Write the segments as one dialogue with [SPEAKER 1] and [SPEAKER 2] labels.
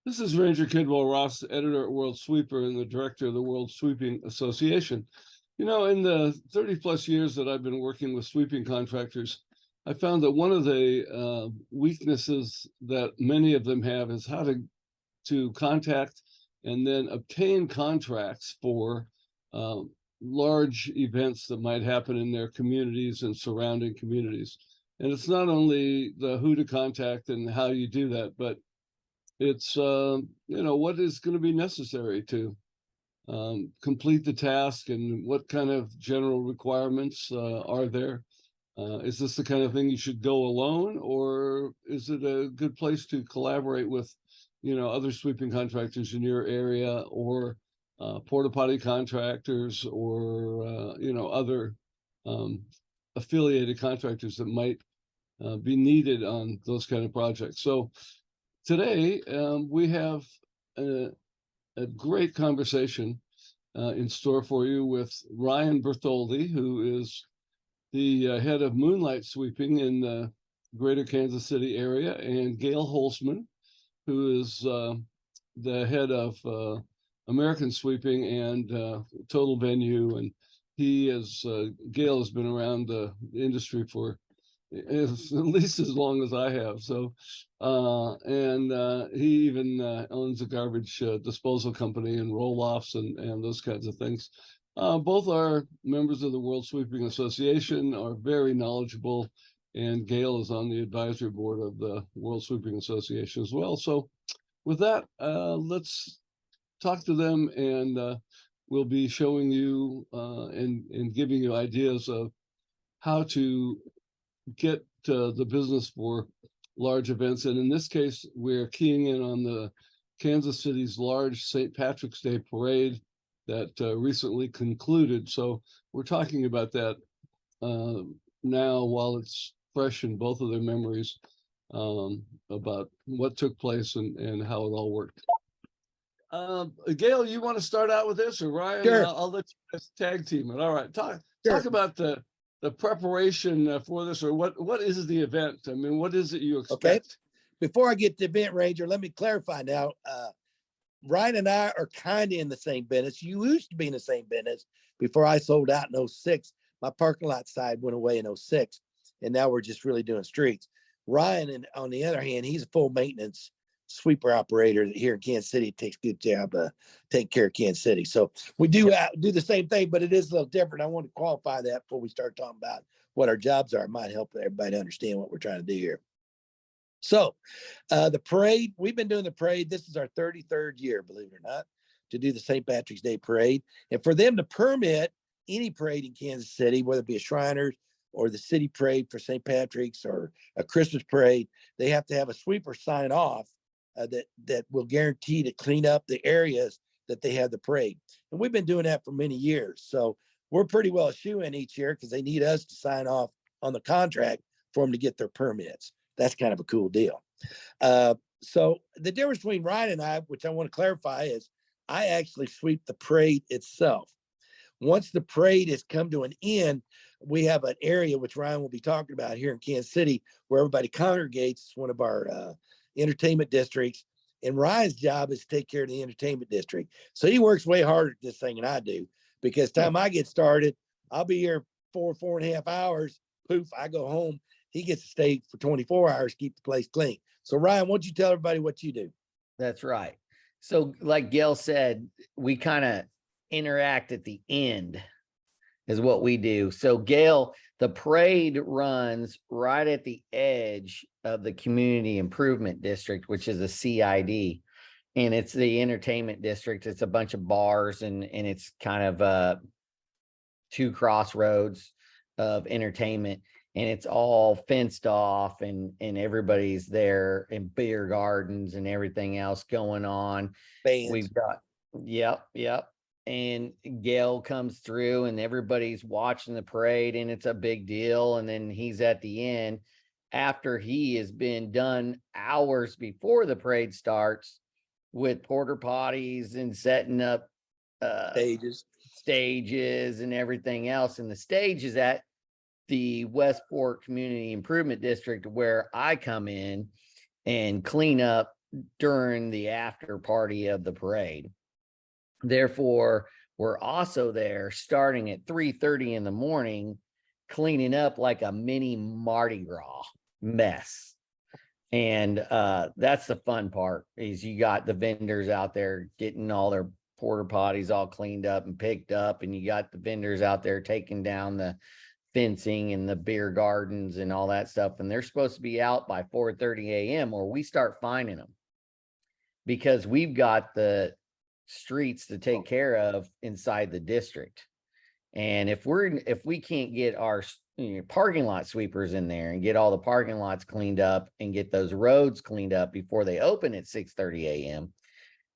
[SPEAKER 1] This is Ranger Kidwell Ross, editor at World Sweeper and the director of the World Sweeping Association. You know, in the 30 plus years that I've been working with sweeping contractors, I found that one of the weaknesses that many of them have is how to contact and then obtain contracts for uh, large events that might happen in their communities and surrounding communities. And it's not only the who to contact and how you do that, but it's what is going to be necessary to complete the task and what kind of general requirements are there. Is this the kind of thing you should go alone, or is it a good place to collaborate with other sweeping contractors in your area, or porta potty contractors, or other affiliated contractors that might be needed on those kind of projects? So today, we have a great conversation in store for you with Ryan Bertholdi, who is the head of Moonlight Sweeping in the greater Kansas City area, and Gail Holzman, who is the head of American Sweeping and Total Venue. And Gail has been around the industry for at least as long as I have. So, he even owns a garbage disposal company and roll-offs and those kinds of things. Both are members of the World Sweeping Association, are very knowledgeable, and Gail is on the advisory board of the World Sweeping Association as well. So with that, let's talk to them, and we'll be showing you and giving you ideas of how to get the business for large events. And in this case, we're keying in on the Kansas City's large St. Patrick's Day parade that recently concluded. So we're talking about that now while it's fresh in both of their memories, about what took place and how it all worked. Gail, you want to start out with this, or Ryan?
[SPEAKER 2] Sure.
[SPEAKER 1] I'll let you guys tag team it. All right, talk
[SPEAKER 2] Sure.
[SPEAKER 1] about the preparation for this, or what is the event? I mean, what is it you expect?
[SPEAKER 2] Okay. Before I get to event, Ranger, let me clarify now. Ryan and I are kind of in the same business. You used to be in the same business before I sold out in 06. My parking lot side went away in 06, and now we're just really doing streets. Ryan, and on the other hand, he's a full maintenance sweeper operator here in Kansas City. Takes good job taking care of Kansas City. So we do the same thing, but it is a little different. I want to qualify that before we start talking about what our jobs are. It might help everybody understand what we're trying to do here. So the parade, we've been doing the parade. This is our 33rd year, believe it or not, to do the St. Patrick's Day parade. And for them to permit any parade in Kansas City, whether it be a Shriners or the city parade for St. Patrick's or a Christmas parade, they have to have a sweeper sign off that will guarantee to clean up the areas that they have the parade. And we've been doing that for many years. So we're pretty well a shoe-in each year because they need us to sign off on the contract for them to get their permits. That's kind of a cool deal. So the difference between Ryan and I, which I want to clarify, is I actually sweep the parade itself. Once the parade has come to an end, we have an area which Ryan will be talking about here in Kansas City where everybody congregates. It's one of our entertainment districts. And Ryan's job is to take care of the entertainment district. So he works way harder at this thing than I do, because time I get started, I'll be here 4.5 hours. Poof, I go home. He gets to stay for 24 hours, keep the place clean. So Ryan, why don't you tell everybody what you do?
[SPEAKER 3] That's right. So like Gail said, we kind of interact at the end is what we do. So Gail, the parade runs right at the edge of the community improvement district, which is a CID, and it's the entertainment district. It's a bunch of bars, and it's kind of two crossroads of entertainment, and it's all fenced off, and everybody's there, and beer gardens and everything else going on.
[SPEAKER 2] Bands.
[SPEAKER 3] We've got, yep. And Gail comes through and everybody's watching the parade, and it's a big deal. And then he's at the end after he has been done hours before the parade starts with porta potties and setting up stages and everything else. And the stage is at the Westport Community Improvement District, where I come in and clean up during the after party of the parade. Therefore, we're also there starting at 3:30 in the morning, cleaning up like a mini Mardi Gras mess. And that's the fun part, is you got the vendors out there getting all their porta potties all cleaned up and picked up, and you got the vendors out there taking down the fencing and the beer gardens and all that stuff. And they're supposed to be out by 4:30 a.m. or we start finding them, because we've got the streets to take care of inside the district. And if we can't get our parking lot sweepers in there and get all the parking lots cleaned up and get those roads cleaned up before they open at 6:30 a.m.,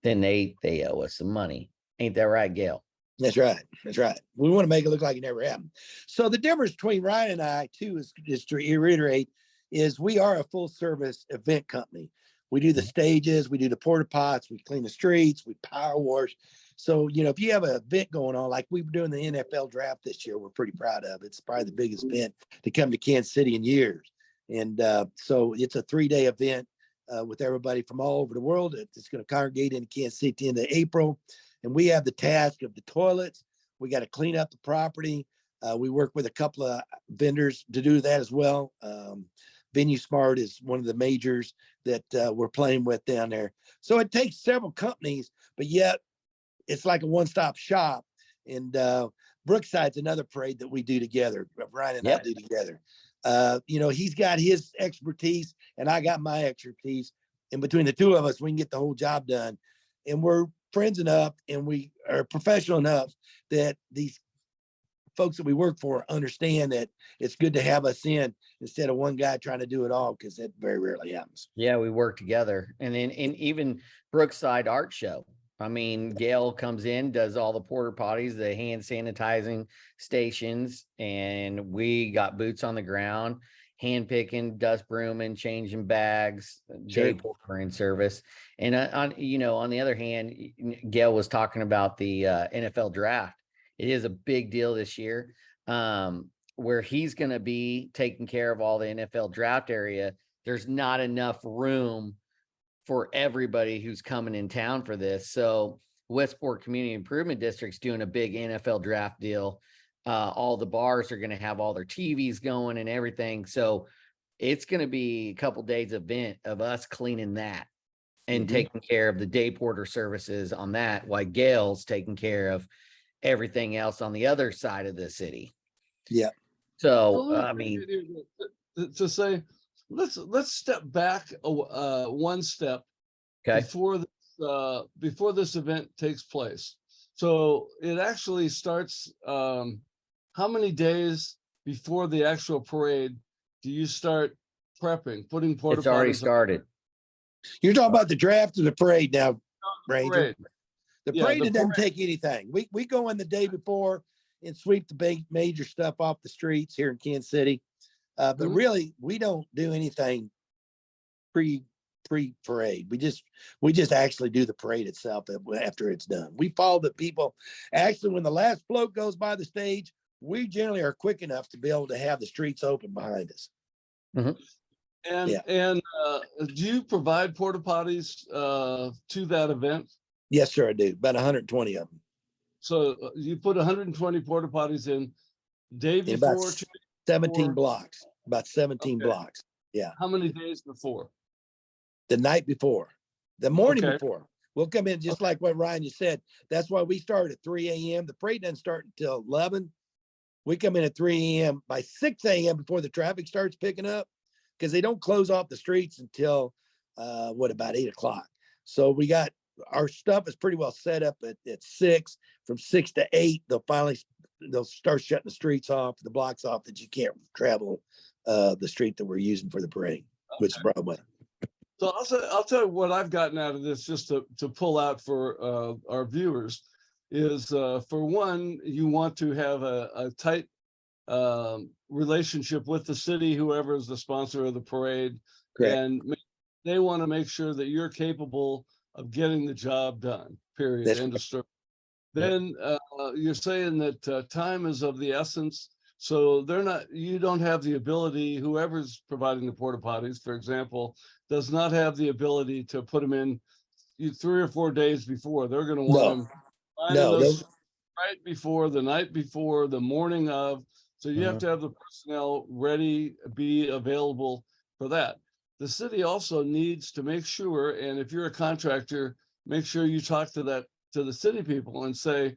[SPEAKER 3] then they owe us some money. Ain't that right, Gail?
[SPEAKER 2] That's right. That's right. We want to make it look like it never happened. So the difference between Ryan and I, too, is just to reiterate, is we are a full service event company. We do the stages, we do the porta pots, we clean the streets, we power wash. So, if you have an event going on, like we were doing the NFL draft this year, we're pretty proud of. It's probably the biggest event to come to Kansas City in years. And so it's a 3-day event with everybody from all over the world. It's going to congregate in Kansas City at the end of April. And we have the task of the toilets. We got to clean up the property. We work with a couple of vendors to do that as well. Venue Smart is one of the majors that we're playing with down there. So it takes several companies, but yet it's like a one-stop shop. And Brookside's another parade that we do together. Brian and I do together. He's got his expertise and I got my expertise. And between the two of us, we can get the whole job done. And we're friends enough and we are professional enough that these folks that we work for understand that it's good to have us in instead of one guy trying to do it all, because that very rarely happens.
[SPEAKER 3] Yeah, we work together. And then even Brookside Art Show. I mean, Gail comes in, does all the porta potties, the hand sanitizing stations, and we got boots on the ground, hand picking, dust brooming, changing bags, day porter in service. And on the other hand, Gail was talking about the NFL draft. It is a big deal this year, where he's going to be taking care of all the NFL draft area. There's not enough room for everybody who's coming in town for this. So Westport Community Improvement District's doing a big NFL draft deal. All the bars are going to have all their TVs going and everything. So it's going to be a couple days event of us cleaning that and taking care of the day porter services on that, while Gail's taking care of everything else on the other side of the city.
[SPEAKER 2] Yeah.
[SPEAKER 3] So, I mean,
[SPEAKER 1] to say, let's step back one step before this event takes place. So it actually starts. How many days before the actual parade do you start prepping, putting porta potties?
[SPEAKER 3] It's already started.
[SPEAKER 2] You're talking about the draft or the parade now, Ranger?
[SPEAKER 1] Parade.
[SPEAKER 2] The parade, it doesn't take anything. We go in the day before and sweep the big major stuff off the streets here in Kansas City. But really, we don't do anything pre-parade. We just actually do the parade itself after it's done. We follow the people. Actually, when the last float goes by the stage, we generally are quick enough to be able to have the streets open behind us.
[SPEAKER 1] And do you provide porta potties to that event?
[SPEAKER 2] Yes, sir, I do. About 120 of them.
[SPEAKER 1] So you put 120 porta potties in day before?
[SPEAKER 2] About 17 blocks. About 17 blocks. Yeah.
[SPEAKER 1] How many days before?
[SPEAKER 2] The night before. The morning before. We'll come in just like what Ryan just said. That's why we start at 3 a.m. The parade doesn't start until 11. We come in at 3 a.m. By 6 a.m. before the traffic starts picking up, because they don't close off the streets until about 8 o'clock. So we got our stuff is pretty well set up at 6. From 6 to 8, they'll start shutting the streets off, the blocks off, that you can't travel the street that we're using for the parade, which is Broadway.
[SPEAKER 1] So I'll tell you what I've gotten out of this, just to pull out for our viewers, is for one, you want to have a tight relationship with the city, whoever is the sponsor of the parade.
[SPEAKER 2] Correct.
[SPEAKER 1] And they want to make sure that you're capable of getting the job done, period. End of story. Then you're saying that time is of the essence. So you don't have the ability, whoever's providing the porta potties, for example, does not have the ability to put them in 3 or 4 days before. They're going to want them
[SPEAKER 2] No,
[SPEAKER 1] right before, the night before, the morning of. So you have to have the personnel ready, be available for that. The city also needs to make sure, and if you're a contractor, make sure you talk to the city people and say,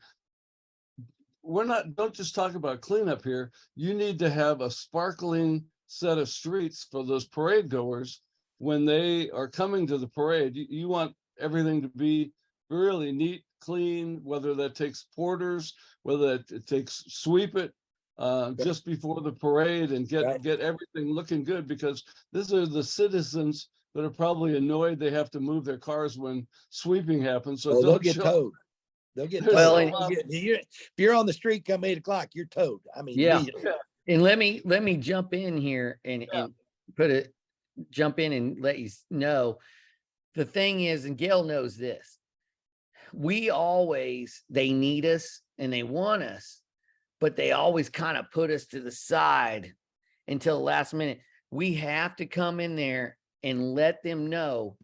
[SPEAKER 1] don't just talk about cleanup here. You need to have a sparkling set of streets for those parade goers when they are coming to the parade. You want everything to be really neat, clean, whether that takes porters, whether it takes sweep it just before the parade and get everything looking good, because these are the citizens that are probably annoyed they have to move their cars when sweeping happens. So
[SPEAKER 2] they'll get towed. They'll get towed.
[SPEAKER 3] Well,
[SPEAKER 2] if you're on the street come 8 o'clock, you're towed. I mean, immediately.
[SPEAKER 3] And let me jump in here and jump in and let you know. The thing is, and Gail knows this, they need us and they want us, but they always kind of put us to the side until the last minute. We have to come in there and let them know,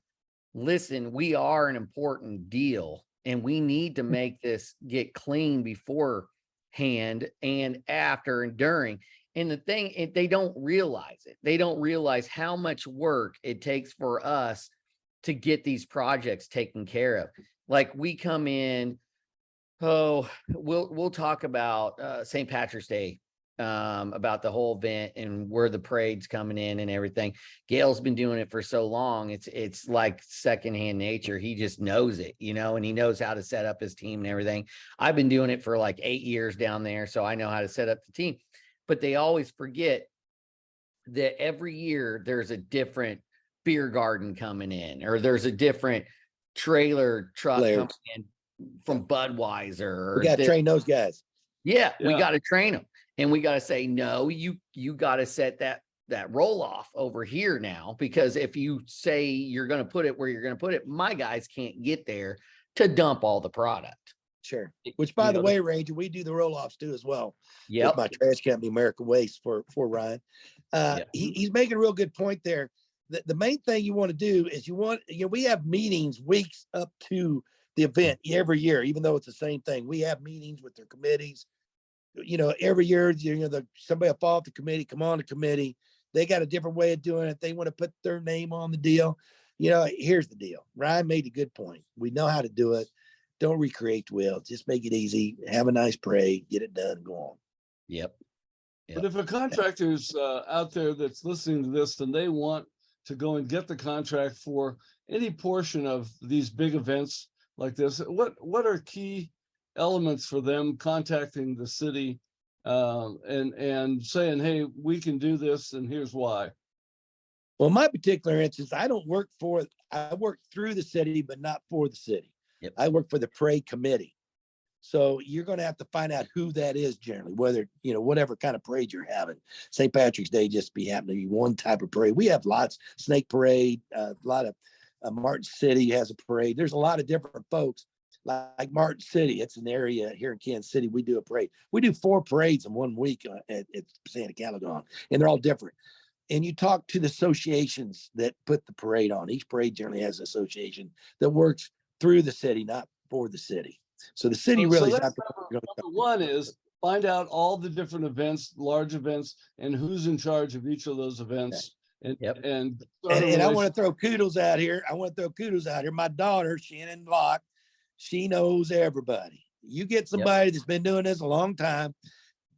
[SPEAKER 3] listen, we are an important deal and we need to make this get clean beforehand and after and during. And the thing, they don't realize it. They don't realize how much work it takes for us to get these projects taken care of. Like we come in, we'll talk about St. Patrick's Day, about the whole event and where the parade's coming in and everything. Gail's been doing it for so long. It's like secondhand nature. He just knows it, and he knows how to set up his team and everything. I've been doing it for like 8 years down there, so I know how to set up the team. But they always forget that every year there's a different beer garden coming in, or there's a different trailer truck coming in from Budweiser.
[SPEAKER 2] We got to train those guys.
[SPEAKER 3] Yeah, we got to train them. And we got to say, no, you got to set that roll off over here now, because if you say you're going to put it where you're going to put it, my guys can't get there to dump all the product.
[SPEAKER 2] Sure. Which, by the way, Ranger, we do the roll-offs too as well.
[SPEAKER 3] Yeah.
[SPEAKER 2] My trash company, American Waste, for Ryan. He's making a real good point there. The main thing you want to do is we have meetings weeks up to the event every year, even though it's the same thing. We have meetings with their committees. Every year, somebody will fall off the committee, come on the committee. They got a different way of doing it. They want to put their name on the deal. Here's the deal. Ryan made a good point. We know how to do it. Don't recreate the wheel. Just make it easy. Have a nice parade. Get it done. Go on.
[SPEAKER 3] Yep.
[SPEAKER 1] But if a contractor's out there that's listening to this, and they want to go and get the contract for any portion of these big events like this, what are key elements for them contacting the city and saying, hey, we can do this and here's why?
[SPEAKER 2] Well, in my particular instance, I work through the city, but not for the city.
[SPEAKER 3] Yep.
[SPEAKER 2] I work for the parade committee. So you're going to have to find out who that is generally, whether, whatever kind of parade you're having. St. Patrick's Day just happen to be one type of parade. We have lots, Snake Parade, a lot of Martin City has a parade. There's a lot of different folks like Martin City. It's an area here in Kansas City. We do a parade. We do 4 parades in 1 week at Santa Caledon, and they're all different. And you talk to the associations that put the parade on. Each parade generally has an association that works through the city, not for the city. So the city really is not
[SPEAKER 1] number one is find out all the different events, large events, and who's in charge of each of those events. And
[SPEAKER 2] I want to throw kudos out here. My daughter, Shannon Locke, she knows everybody. You get somebody that's been doing this a long time,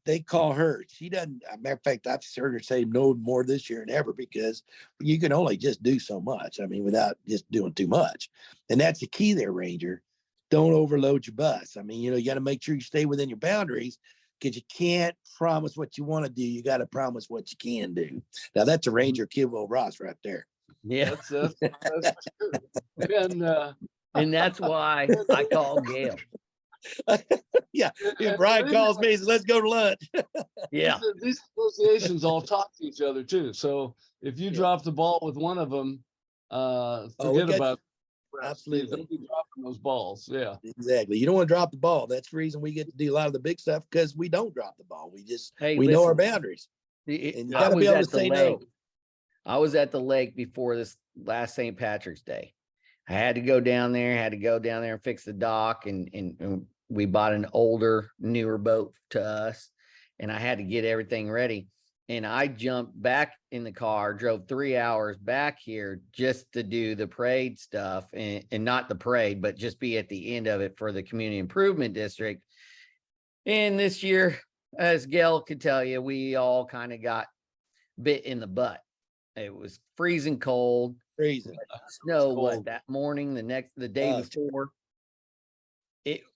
[SPEAKER 2] they call her. She doesn't. As a matter of fact, I've heard her say no more this year than ever, because you can only just do so much. I mean, without just doing too much. And that's the key there, Ranger. Don't overload your bus. I mean, you got to make sure you stay within your boundaries, because you can't promise what you want to do. You got to promise what you can do. Now, that's a Ranger Kidwell Ross right there.
[SPEAKER 3] Yeah.
[SPEAKER 1] That's true.
[SPEAKER 3] And that's why I call Gail.
[SPEAKER 2] Yeah. If Brian calls me and says, let's go to lunch.
[SPEAKER 3] Yeah.
[SPEAKER 1] These associations all talk to each other too. So if you drop the ball with one of them, forget about it.
[SPEAKER 2] Absolutely.
[SPEAKER 1] Don't be dropping those balls. Yeah.
[SPEAKER 2] Exactly. You don't want to drop the ball. That's the reason we get to do a lot of the big stuff, because we don't drop the ball. We know our boundaries. And you got to be able to say no.
[SPEAKER 3] I was at the lake before this last St. Patrick's Day. I had to go down there, and fix the dock, and we bought an older, newer boat to us, and I had to get everything ready. And I jumped back in the car, drove 3 hours back here just to do the parade stuff, and not the parade, but just be at the end of it for the community improvement district. And this year, as Gail could tell you, we all kind of got bit in the butt. It was freezing cold.
[SPEAKER 2] Freezing.
[SPEAKER 3] Snow
[SPEAKER 2] cold.
[SPEAKER 3] that morning, the day
[SPEAKER 2] Oh,
[SPEAKER 3] before.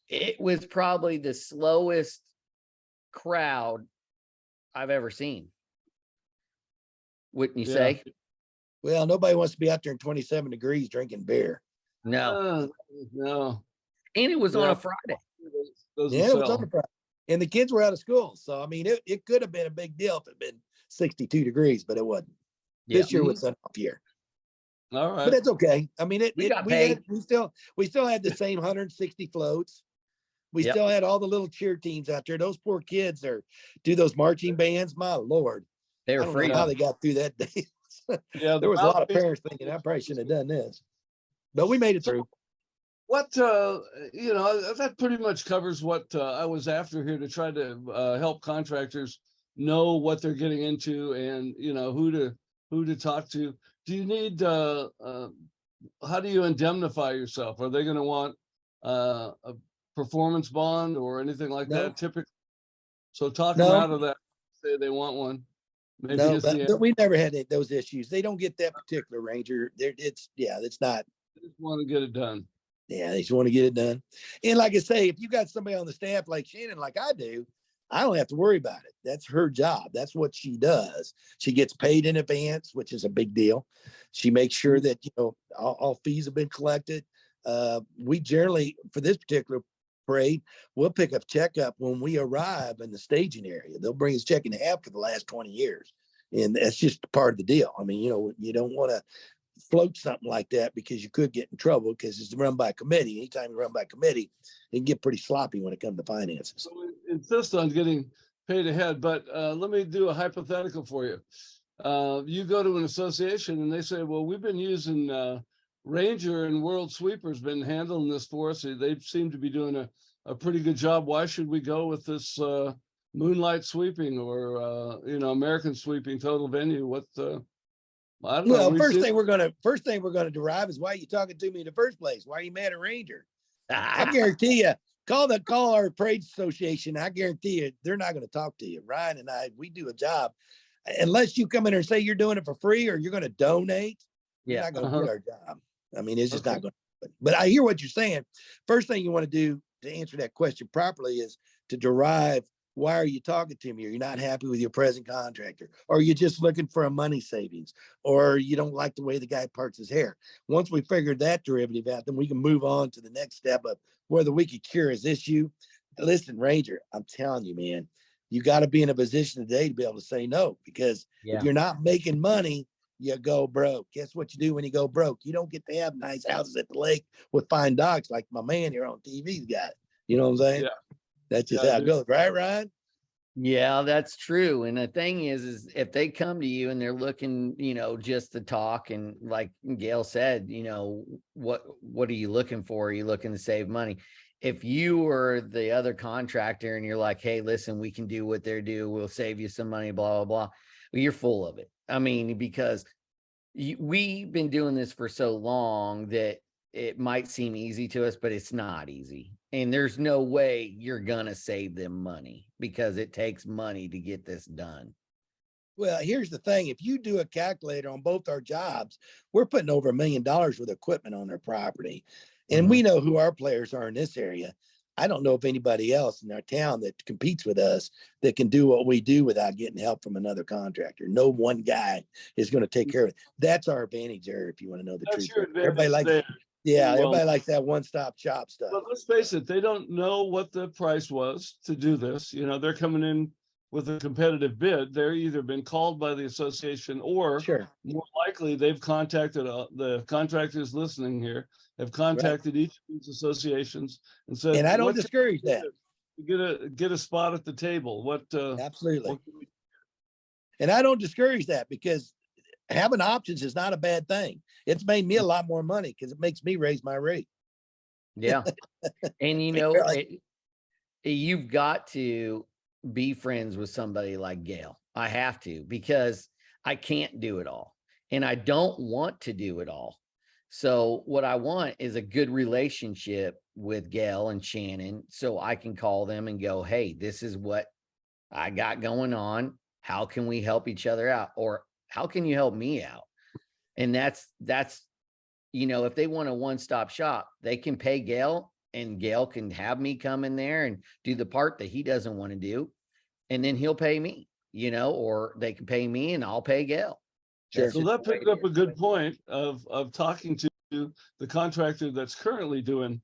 [SPEAKER 3] It was probably the slowest crowd I've ever seen. Wouldn't you say?
[SPEAKER 2] Well, nobody wants to be out there in 27 degrees drinking beer.
[SPEAKER 3] No.
[SPEAKER 1] No.
[SPEAKER 3] And it was on a Friday.
[SPEAKER 1] Doesn't
[SPEAKER 2] Yeah, it was
[SPEAKER 1] sell.
[SPEAKER 2] on the Friday. And the kids were out of school. So, I mean, it could have been a big deal if it had been 62 degrees, but it wasn't.
[SPEAKER 3] Yeah.
[SPEAKER 2] This year was an off year.
[SPEAKER 1] All
[SPEAKER 2] But
[SPEAKER 1] right.
[SPEAKER 2] it's okay. I mean,
[SPEAKER 3] We got paid.
[SPEAKER 2] we still had the same 160 floats. We
[SPEAKER 3] Yep.
[SPEAKER 2] still had all the little cheer teams out there. Those poor kids do those marching bands. My Lord.
[SPEAKER 3] They
[SPEAKER 2] I
[SPEAKER 3] were
[SPEAKER 2] don't
[SPEAKER 3] free.
[SPEAKER 2] know how they got through that day.
[SPEAKER 1] Yeah,
[SPEAKER 2] There was a lot of
[SPEAKER 1] mouthpiece-
[SPEAKER 2] parents thinking I probably shouldn't have done this. But we made it through.
[SPEAKER 1] What that pretty much covers what I was after here, to try to help contractors know what they're getting into, and who to talk to. Do you need how do you indemnify yourself? Are they going to want a performance bond or anything like
[SPEAKER 2] No.
[SPEAKER 1] that typically? So talk them
[SPEAKER 2] No.
[SPEAKER 1] out of that. Say they want one. Maybe
[SPEAKER 2] No,
[SPEAKER 1] it's
[SPEAKER 2] but we never had those issues. They don't get that particular Ranger. It's not.
[SPEAKER 1] they just want to get it done.
[SPEAKER 2] Yeah, they just want to get it done. And like I say, if you got somebody on the staff like Shannon, like I do, I don't have to worry about it. That's her job. That's what she does. She gets paid in advance, which is a big deal. She makes sure that, all fees have been collected. We generally, for this particular parade, we'll pick up checkup when we arrive in the staging area. They'll bring us check in half for the last 20 years. And that's just part of the deal. I mean, you don't want to float something like that because you could get in trouble, because it's run by committee. Anytime you run by committee, it can get pretty sloppy when it comes to finances.
[SPEAKER 1] So we insist on getting paid ahead, but let me do a hypothetical for you. You go to an association and they say, well, we've been using Ranger, and World Sweeper's been handling this for us. They seem to be doing a pretty good job. Why should we go with this Moonlight Sweeping or American Sweeping Total Venue? What I don't know.
[SPEAKER 2] Well,
[SPEAKER 1] We
[SPEAKER 2] first
[SPEAKER 1] see-
[SPEAKER 2] thing we're gonna derive is, why are you talking to me in the first place? Why are you mad at Ranger? I guarantee you, call our parade association. I guarantee you, they're not going to talk to you. Ryan and I, we do a job. Unless you come in and say you're doing it for free or you're going to donate, you're
[SPEAKER 3] Yeah.
[SPEAKER 2] not going to
[SPEAKER 1] Uh-huh.
[SPEAKER 2] do our job. I mean, it's just
[SPEAKER 1] Okay.
[SPEAKER 2] not going to happen. But I hear what you're saying. First thing you want to do to answer that question properly is to derive, why are you talking to me? Are you not happy with your present contractor? Or are you just looking for a money savings? Or you don't like the way the guy parts his hair? Once we figured that derivative out, then we can move on to the next step of whether we could cure his issue. Listen, Ranger, I'm telling you, man, you got to be in a position today to be able to say no, because
[SPEAKER 3] Yeah.
[SPEAKER 2] if you're not making money, you go broke. Guess what you do when you go broke? You don't get to have nice houses at the lake with fine docks like my man here on TV's got. You know what I'm saying?
[SPEAKER 1] Yeah.
[SPEAKER 2] That's just
[SPEAKER 1] Yeah, I
[SPEAKER 2] how it
[SPEAKER 1] do.
[SPEAKER 2] goes, right, Ryan?
[SPEAKER 3] Yeah, that's true. And the thing is if they come to you and they're looking, just to talk, and like Gail said, what are you looking for? Are you looking to save money? If you were the other contractor and you're like, hey, listen, we can do what they're doing, we'll save you some money, blah, blah, blah. Well, you're full of it. I mean, because we've been doing this for so long that it might seem easy to us, but it's not easy. And there's no way you're going to save them money, because it takes money to get this done.
[SPEAKER 2] Well, here's the thing. If you do a calculator on both our jobs, we're putting over $1 million worth of equipment on their property. And we know who our players are in this area. I don't know if anybody else in our town that competes with us that can do what we do without getting help from another contractor. No one guy is going to take care of it. That's our advantage there, if you want to know the
[SPEAKER 1] That's
[SPEAKER 2] truth.
[SPEAKER 1] your advantage
[SPEAKER 2] Everybody likes,
[SPEAKER 1] there.
[SPEAKER 2] yeah,
[SPEAKER 1] Well,
[SPEAKER 2] everybody likes that one-stop shop stuff.
[SPEAKER 1] But let's face it, they don't know what the price was to do this. They're coming in with a competitive bid. They're either been called by the association, or
[SPEAKER 2] Sure.
[SPEAKER 1] more likely they've contacted the contractors listening here have contacted each of these associations and said,
[SPEAKER 2] And I don't
[SPEAKER 1] "What can
[SPEAKER 2] discourage
[SPEAKER 1] we
[SPEAKER 2] that.
[SPEAKER 1] do to get a spot at the table. What
[SPEAKER 2] Absolutely.
[SPEAKER 1] what can we-"
[SPEAKER 2] And I don't discourage that, because having options is not a bad thing. It's made me a lot more money because it makes me raise my rate.
[SPEAKER 3] Yeah. And you know, you've got to be friends with somebody like Gail. I have to, because I can't do it all and I don't want to do it all. So what I want is a good relationship with Gail and Shannon, so I can call them and go, hey, this is what I got going on. How can we help each other out? Or how can you help me out? And that's, you know, if they want a one-stop shop, they can pay Gail and Gail can have me come in there and do the part that he doesn't want to do. And then he'll pay me, you know, or they can pay me and I'll pay Gail.
[SPEAKER 2] Sure.
[SPEAKER 1] So that picked up a good point of talking to the contractor that's currently doing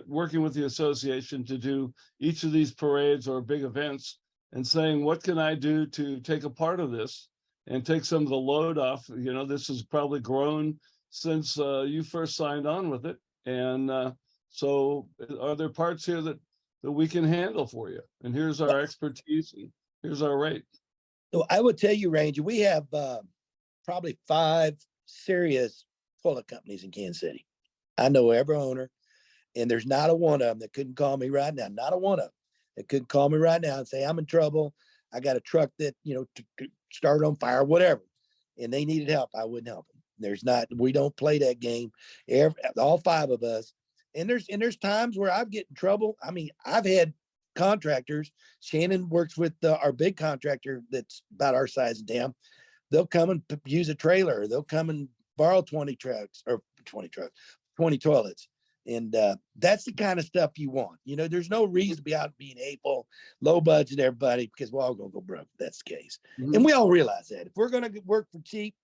[SPEAKER 1] working with the association to do each of these parades or big events, and saying, what can I do to take a part of this and take some of the load off? You know, this has probably grown since you first signed on with it. And so are there parts here that we can handle for you? And here's our expertise and here's our rate.
[SPEAKER 2] So I would tell you, Ranger, we have probably 5 serious pull-up companies in Kansas City. I know every owner, and there's not a one of them that couldn't call me right now. Not a one of them that couldn't call me right now and say, I'm in trouble. I got a truck that, you know, to start on fire, whatever. And they needed help. I wouldn't help them. We don't play that game. All 5 of us. And there's times where I've get in trouble. I mean, I've had contractors. Shannon works with our big contractor that's about our size in town. They'll come and use a trailer. They'll come and borrow 20 toilets. And that's the kind of stuff you want. You know, there's no reason to be out being hateful, low budget everybody, because we're all going to go broke if that's the case. And we all realize that. If we're going to work for cheap,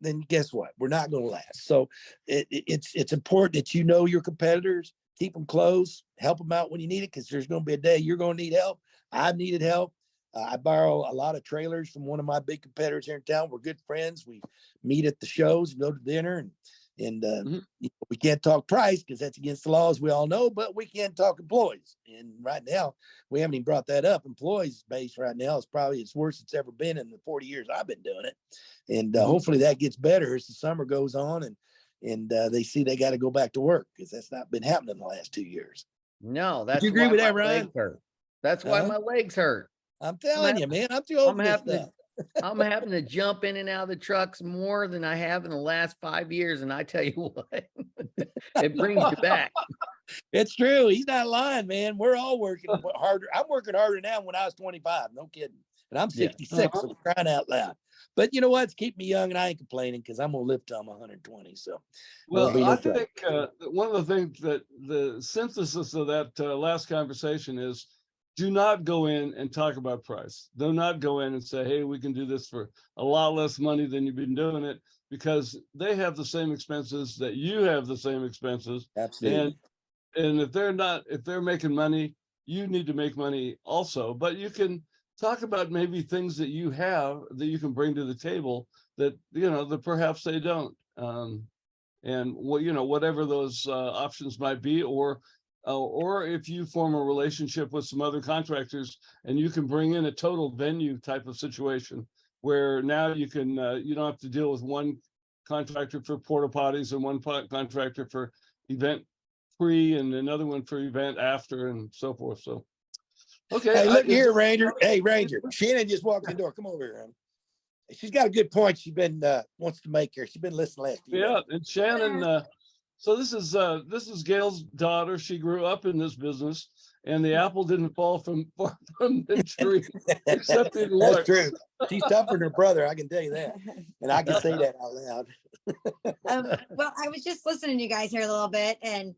[SPEAKER 2] then guess what? We're not going to last. So it's important that you know your competitors, keep them close, help them out when you need it, because there's going to be a day you're going to need help. I've needed help. I borrow a lot of trailers from one of my big competitors here in town. We're good friends. We meet at the shows and go to dinner, and you know, we can't talk price because that's against the law, as we all know, but we can talk employees. And right now, we haven't even brought that up. Employees base right now is probably as worse it's ever been in the 40 years I've been doing it. And hopefully that gets better as the summer goes on, and they see they got to go back to work, because that's not been happening the last 2 years.
[SPEAKER 3] No, that's
[SPEAKER 2] you agree with that, Ryan?
[SPEAKER 3] That's why my legs hurt.
[SPEAKER 2] I'm telling you, man, I'm too old for this stuff.
[SPEAKER 3] I'm having to jump in and out of the trucks more than I have in the last 5 years. And I tell you what, it brings you back.
[SPEAKER 2] It's true. He's not lying, man. We're all working harder. I'm working harder now than when I was 25. No kidding. And I'm 66, so crying out loud. But you know what? It's keep me young, and I ain't complaining, because I'm going to live till I'm 120. So,
[SPEAKER 1] well, I think one of the things that the synthesis of that last conversation is, do not go in and talk about price. Do not go in and say, hey, we can do this for a lot less money than you've been doing it, because they have the same expenses that you have the same expenses.
[SPEAKER 2] Absolutely.
[SPEAKER 1] And if they're making money, you need to make money also. But you can talk about maybe things that you have that you can bring to the table that, you know, that perhaps they don't. And what, you know, whatever those options might be, or if you form a relationship with some other contractors and you can bring in a total venue type of situation where now you can, you don't have to deal with one contractor for porta potties and one contractor for event pre and another one for event after and so forth. So, okay.
[SPEAKER 2] Hey, look here, Ranger. Hey, Ranger. Shannon just walked in the door. Come over here. She's got a good point. She's been wants to make here. She's been listening last few
[SPEAKER 1] minutes. And Shannon, so this is Gail's daughter. She grew up in this business, and the apple didn't fall from the tree, except in looks.
[SPEAKER 2] That's true. She's tougher than her brother, I can tell you that. And I can say that out loud.
[SPEAKER 4] Well, I was just listening to you guys here a little bit, and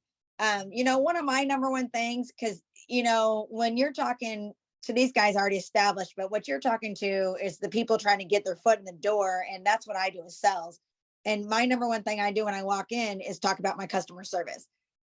[SPEAKER 4] you know, one of my number one things, because you know, when you're talking to these guys already established, but what you're talking to is the people trying to get their foot in the door, and that's what I do is sales. And my number one thing I do when I walk in is talk about my customer service.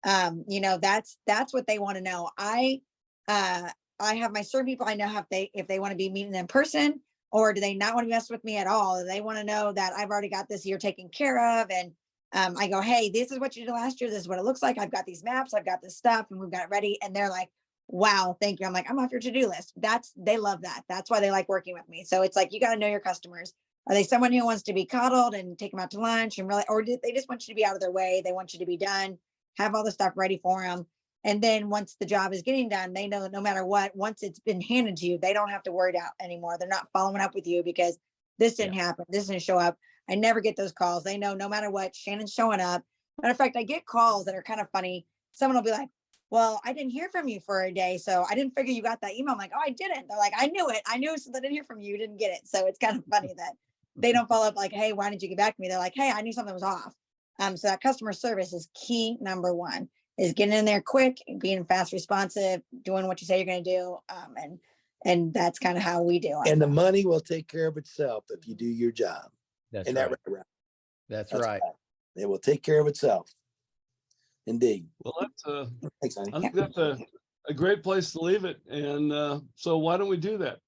[SPEAKER 4] You know, that's what they want to know. I have my certain people I know if they want to be meeting in person, or do they not want to mess with me at all? They want to know that I've already got this year taken care of. And I go, hey, this is what you did last year. This is what it looks like. I've got these maps. I've got this stuff, and we've got it ready. And they're like, wow, thank you. I'm like, I'm off your to-do list. They love that. That's why they like working with me. So it's like, you got to know your customers. Are they someone who wants to be coddled and take them out to lunch and really, or do they just want you to be out of their way? They want you to be done, have all the stuff ready for them. And then once the job is getting done, they know that no matter what, once it's been handed to you, they don't have to worry about anymore. They're not following up with you because this didn't happen. This didn't show up. I never get those calls. They know no matter what, Shannon's showing up. Matter of fact, I get calls that are kind of funny. Someone will be like, well, I didn't hear from you for a day, so I didn't figure you got that email. I'm like, oh, I didn't. They're like, I knew it. I knew since I didn't hear from you, you didn't get it. So it's kind of funny that they don't follow up like, hey, why didn't you get back to me? They're like, hey, I knew something was off. So that customer service is key number one, is getting in there quick and being fast, responsive, doing what you say you're going to do. And that's kind of how we do it.
[SPEAKER 2] And the money will take care of itself if you do your job.
[SPEAKER 3] That's
[SPEAKER 2] In
[SPEAKER 3] right.
[SPEAKER 2] that route.
[SPEAKER 3] That's right.
[SPEAKER 2] It will take care of itself. Indeed.
[SPEAKER 1] Well, that's
[SPEAKER 2] Thanks, honey.
[SPEAKER 1] I think that's a great place to leave it. And so why don't we do that?